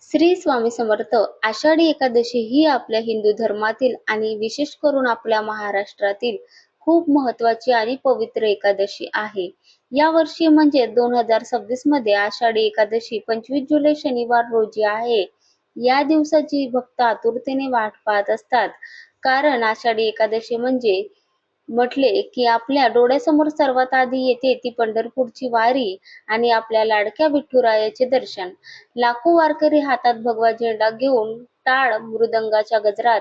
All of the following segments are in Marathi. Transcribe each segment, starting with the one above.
श्री स्वामी समर्थ. आषाढी एकादशी ही आपल्या हिंदू धर्मातील आणि विशेष करून आपल्या महाराष्ट्रातील खूप महत्वाची आणि पवित्र एकादशी आहे. या वर्षी म्हणजे 2026 मध्ये आषाढी एकादशी 25 जुलै शनिवार रोजी आहे. या दिवसाची भक्त आतुरतेने वाट पाहत असतात. कारण आषाढी एकादशी म्हणजे म्हटले की आपल्या डोळ्यासमोर सर्वात आधी येते ती पंढरपूरची वारी आणि आपल्या लाडक्या विठुरायाचे दर्शन. लाखो वारकरी हातात भगवा झेंडा घेऊन टाळ मृदंगाच्या गजरात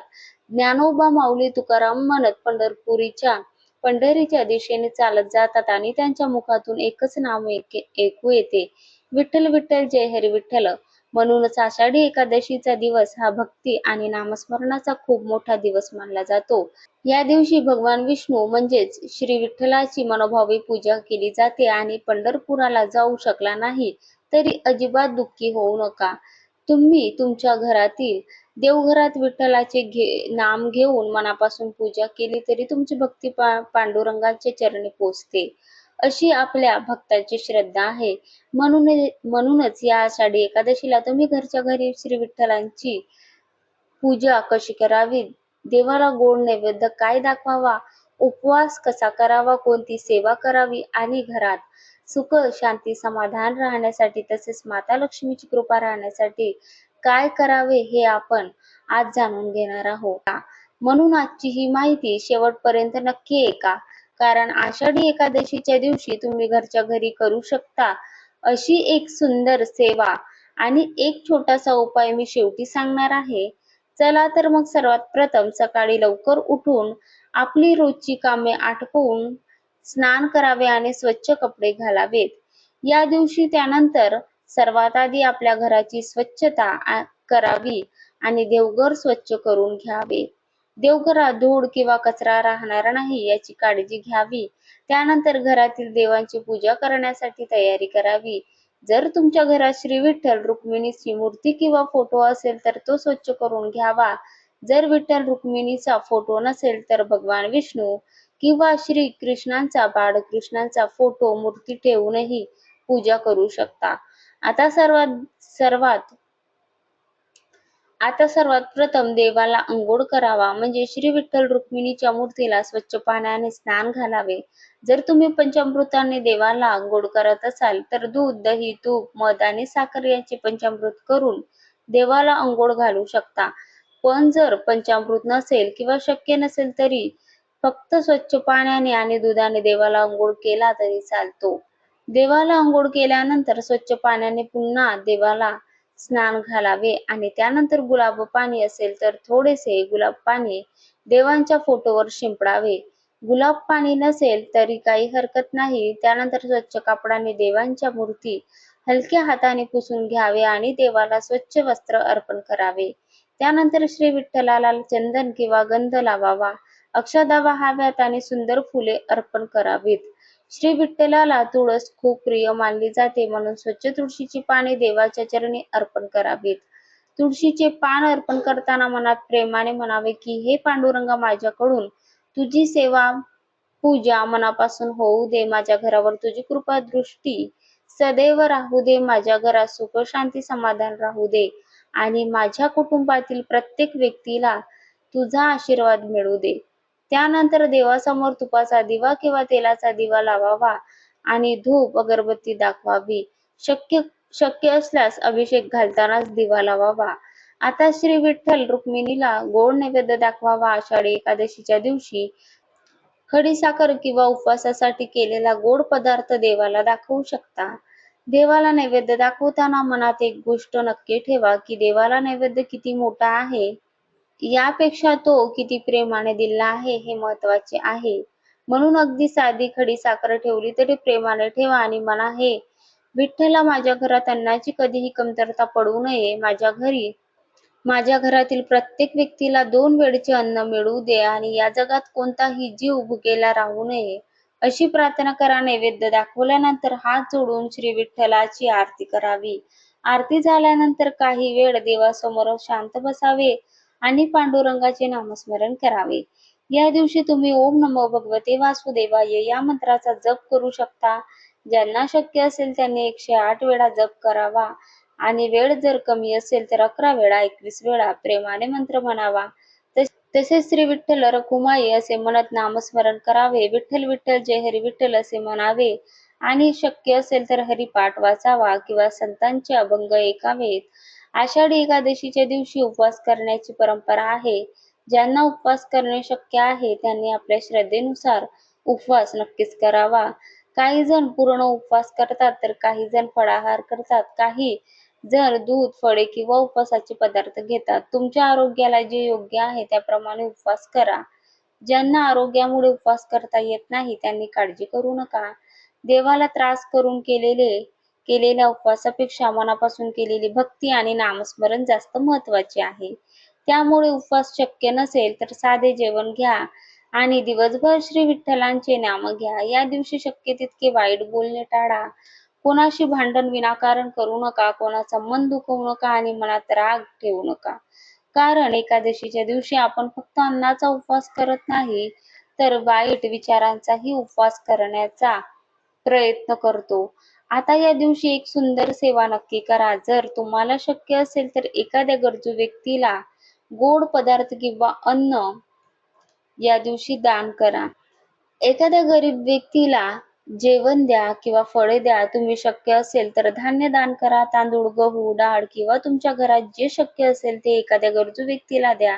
ज्ञानोबा माऊली तुकाराम म्हणत पंढरीच्या दिशेने चालत जातात आणि त्यांच्या मुखातून एकच नाव ऐकू येते, विठ्ठल विठ्ठल जय हरी विठ्ठल. म्हणूनच आषाढी एकादशीचा दिवस हा भक्ती आणि नामस्मरणाचा खूप मोठा दिवस मानला जातो. या दिवशी भगवान विष्णू म्हणजेच श्री विठ्ठलाची मनोभावे पूजा केली जाते आणि पंढरपुराला जाऊ शकला नाही तरी अजिबात दुःखी होऊ नका. तुम्ही तुमच्या घरातील देवघरात विठ्ठलाचे नाम घेऊन मनापासून पूजा केली तरी तुमची भक्ती पांडुरंगाच्या चरणी पोचते, अशी आपल्या भक्ताची श्रद्धा आहे. म्हणूनच या आषाढी एकादशीला तुम्ही घरच्या घरी श्री विठ्ठलांची पूजा कशी करावी, देवाला गोड नैवेद्य काय दाखवावा, उपवास कसा करावा, कोणती सेवा करावी आणि घरात सुख शांती समाधान राहण्यासाठी तसेच माता लक्ष्मीची कृपा राहण्यासाठी काय करावे हे आपण आज जाणून घेणार आहोत. म्हणून आजची ही माहिती शेवटपर्यंत नक्की ऐका, कारण आषाढी एकादशीच्या दिवशी तुम्ही घरच्या घरी करू शकता अशी एक सुंदर सेवा आणि एक छोटासा उपाय मी शेवटी सांगणार आहे. चला तर मग सर्वात प्रथम सकाळी लवकर उठून आपली रोजची कामे आटोपून स्नान करावे आणि स्वच्छ कपडे घालावेत. या दिवशी त्यानंतर सर्वात आधी आपल्या घराची स्वच्छता करावी आणि देवघर स्वच्छ करून घ्यावे. देवघरात धूळ किंवा कचरा राहणार नाही याची काळजी घ्यावी. त्यानंतर घरातील देवांची पूजा करण्यासाठी तयारी करावी. जर तुमच्या घरात श्री विठ्ठल रुक्मिणीची मूर्ती किंवा फोटो असेल तर तो स्वच्छ करून घ्यावा. जर विठ्ठल रुक्मिणीचा फोटो नसेल तर भगवान विष्णू किंवा श्री कृष्णांचा बाळकृष्णांचा फोटो मूर्ती ठेवूनही पूजा करू शकता. आता सर्वात प्रथम देवाला अंघोळ करावा, म्हणजे श्री विठ्ठल रुक्मिणीच्या मूर्तीला स्वच्छ पाण्याने स्नान घालावे. जर तुम्ही पंचामृताने देवाला अंघोळ करत असाल तर दूध, दही, तूप, मध आणि साखर यांचे पंचामृत करून देवाला अंघोळ घालू शकता. पण जर पंचामृत नसेल किंवा शक्य नसेल तरी फक्त स्वच्छ पाण्याने आणि दुधाने देवाला अंघोळ केला तरी चालतो. देवाला अंघोळ केल्यानंतर स्वच्छ पाण्याने पुन्हा देवाला स्नान घालावे आणि त्यानंतर गुलाब पाणी असेल तर थोडेसे गुलाब पाणी देवांच्या फोटोवर शिंपडावे. गुलाब पाणी नसेल तरी काही हरकत नाही. त्यानंतर स्वच्छ कापडाने देवांच्या मूर्ती हलक्या हाताने पुसून घ्यावे आणि देवाला स्वच्छ वस्त्र अर्पण करावे. त्यानंतर श्री विठ्ठलाला चंदन किंवा गंध लावावा, अक्षता वाहाव्यात आणि सुंदर फुले अर्पण करावीत. श्री विठ्ठलाला तुळस खूप प्रिय मानली जाते, म्हणून स्वच्छ तुळशीची पाने देवाच्या चरणी अर्पण करावीत. तुळशीचे पान अर्पण करताना मनात प्रेमाने म्हणावे की हे पांडुरंगा, माझ्याकडून तुझी सेवा पूजा मनापासून होऊ दे. माझ्या घरावर तुझी कृपा दृष्टी सदैव राहू दे. माझ्या घरात सुख शांती समाधान राहू दे आणि माझ्या कुटुंबातील प्रत्येक व्यक्तीला तुझा आशीर्वाद मिळू दे. त्यानंतर देवासमोर तुपाचा दिवा किंवा तेलाचा दिवा लावावा आणि धूप अगरबत्ती दाखवावी. शक्य असल्यास अभिषेक घालतानाच दिवा लावावा. आता श्री विठ्ठल रुक्मिणीला गोड नैवेद्य दाखवावा. आषाढी एकादशीच्या दिवशी खडीसाखर किंवा उपवासासाठी केलेला गोड पदार्थ देवाला दाखवू शकता. देवाला नैवेद्य दाखवताना मनात एक गोष्ट नक्की ठेवा की देवाला नैवेद्य किती मोठा आहे यापेक्षा तो किती प्रेमाने दिला आहे हे महत्वाचे आहे. म्हणून अगदी साधी खडी साखर ठेवली तरी प्रेमाने ठेवा आणि म्हणा, हे विठ्ठला, माझ्या घरात अन्नाची कधीही कमतरता पडू नये. माझ्या घरातील प्रत्येक व्यक्तीला 2 वेळचे अन्न मिळू दे आणि या जगात कोणताही जीव भुकेला राहू नये, अशी प्रार्थना करा. नैवेद्य दाखवल्यानंतर हात जोडून श्री विठ्ठलाची आरती करावी. आरती झाल्यानंतर काही वेळ देवासमोर शांत बसावे आणि पांडुरंगाचे नामस्मरण करावे. या दिवशी तुम्ही ओम नमो भगवते वासुदेवाय या मंत्राचा जप करू शकता. ज्यांना शक्य असेल त्यांनी 108 वेळा जप करावा आणि वेळ जर कमी असेल तर 11 वेळा 21 वेळा प्रेमाने मंत्र म्हणावा. तसेच श्री विठ्ठल रखुमाई असे म्हणत नामस्मरण करावे. विठ्ठल विठ्ठल जय हरी विठ्ठल असे म्हणावे आणि शक्य असेल तर हरिपाठ वाचावा किंवा संतांचे अभंग ऐकावेत. आषाढी एकादशीच्या दिवशी उपवास करण्याची परंपरा आहे. ज्यांना उपवास करणे शक्य आहे त्यांनी आपल्या श्रद्धेनुसार उपवास नक्कीच करावा. काही जण पूर्ण उपवास करतात तर काही जण फळाहार करतात. काही जर दूध, फळे किंवा उपवासाचे पदार्थ घेतात. तुमच्या आरोग्याला जे योग्य आहे त्याप्रमाणे उपवास करा. ज्यांना आरोग्यामुळे उपवास करता येत नाही त्यांनी काळजी करू नका. देवाला त्रास करून केलेल्या उपवासापेक्षा मनापासून केलेली भक्ती आणि नामस्मरण जास्त महत्वाचे आहे. त्यामुळे उपवास शक्य नसेल तर साधे जेवण घ्या आणि दिवसभर श्री विठ्ठलांचे नाम घ्या. या दिवशी शक्य तितके वाईट बोलणे टाळा. कोणाशी भांडण विनाकारण करू नका. कोणाचा मन दुखवू नका आणि मनात राग ठेवू नका. कारण एकादशीच्या दिवशी आपण फक्त अन्नाचा उपवास करत नाही तर वाईट विचारांचाही उपवास करण्याचा प्रयत्न करतो. आता या दिवशी एक सुंदर सेवा नक्की करा. जर तुम्हाला शक्य असेल तर एखाद्या गरजू व्यक्तीला गोड पदार्थ किंवा अन्न या दिवशी दान करा. एखाद्या गरीब व्यक्तीला जेवण द्या किंवा फळे द्या. तुम्ही शक्य असेल तर धान्य दान करा. तांदूळ, गहू, डाळ किंवा तुमच्या घरात जे शक्य असेल ते एखाद्या गरजू व्यक्तीला द्या.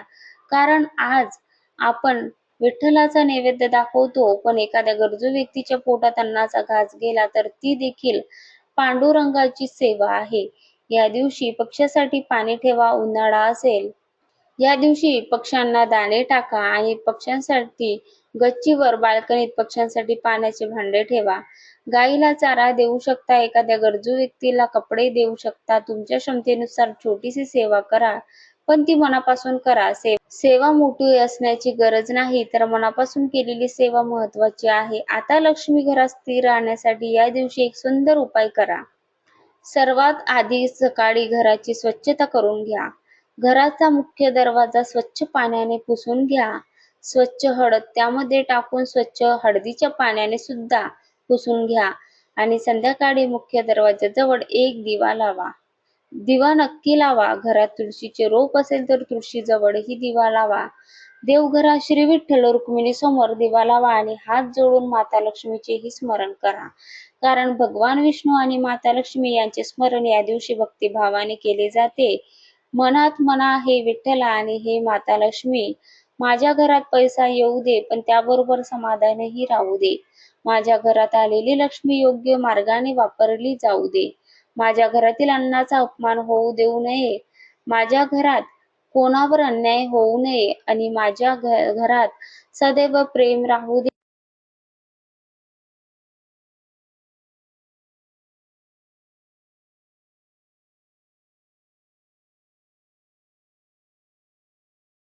कारण आज आपण विठ्ठलाचा नैवेद्य दाखवतो, पण एखाद्या गरजू व्यक्तीच्या पोटात अन्नाचा घास गेला तर ती देखील पांडुरंगाची सेवा आहे. या दिवशी पक्ष्यासाठी पाणी ठेवा. उन्हाळा असेल या दिवशी पक्ष्यांना दाणे टाका आणि पक्ष्यांसाठी गच्चीवर बाल्कनीत पक्ष्यांसाठी पाण्याचे भांडे ठेवा. गाईला चारा देऊ शकता. एखाद्या गरजू व्यक्तीला कपडे देऊ शकता. तुमच्या क्षमतेनुसार छोटीशी सेवा करा, पण ती मनापासून करा. सेवा मोठी असण्याची गरज नाही तर मनापासून केलेली सेवा महत्वाची आहे. आता लक्ष्मी घरात स्थिर राहण्यासाठी या दिवशी एक सुंदर उपाय करा. सर्वात आधी सकाळी घराची स्वच्छता करून घ्या. घराचा मुख्य दरवाजा स्वच्छ पाण्याने पुसून घ्या. स्वच्छ हळद त्यामध्ये टाकून स्वच्छ हळदीच्या पाण्याने सुद्धा पुसून घ्या आणि संध्याकाळी मुख्य दरवाजाजवळ एक दिवा लावा. दिवा नक्की लावा. घरात तुळशीचे रोप असेल तर तुळशीजवळही दिवा लावा. देवघरात श्री विठ्ठल रुक्मिणी समोर दिवा लावा आणि हात जोडून माता लक्ष्मीचेही स्मरण करा. कारण भगवान विष्णू आणि माता लक्ष्मी यांचे स्मरण या दिवशी भक्तिभावाने केले जाते. मनात म्हणा, हे विठ्ठला आणि हे माता लक्ष्मी, माझ्या घरात पैसा येऊ दे, पण त्याबरोबर समाधानही राहू दे. माझ्या घरात आलेली लक्ष्मी योग्य मार्गाने वापरली जाऊ दे. माझ्या घरातील अन्नाचा अपमान होऊ देऊ नये. माझ्या घरात कोणावर अन्याय होऊ नये आणि माझ्या घरात सदैव प्रेम राहू दे.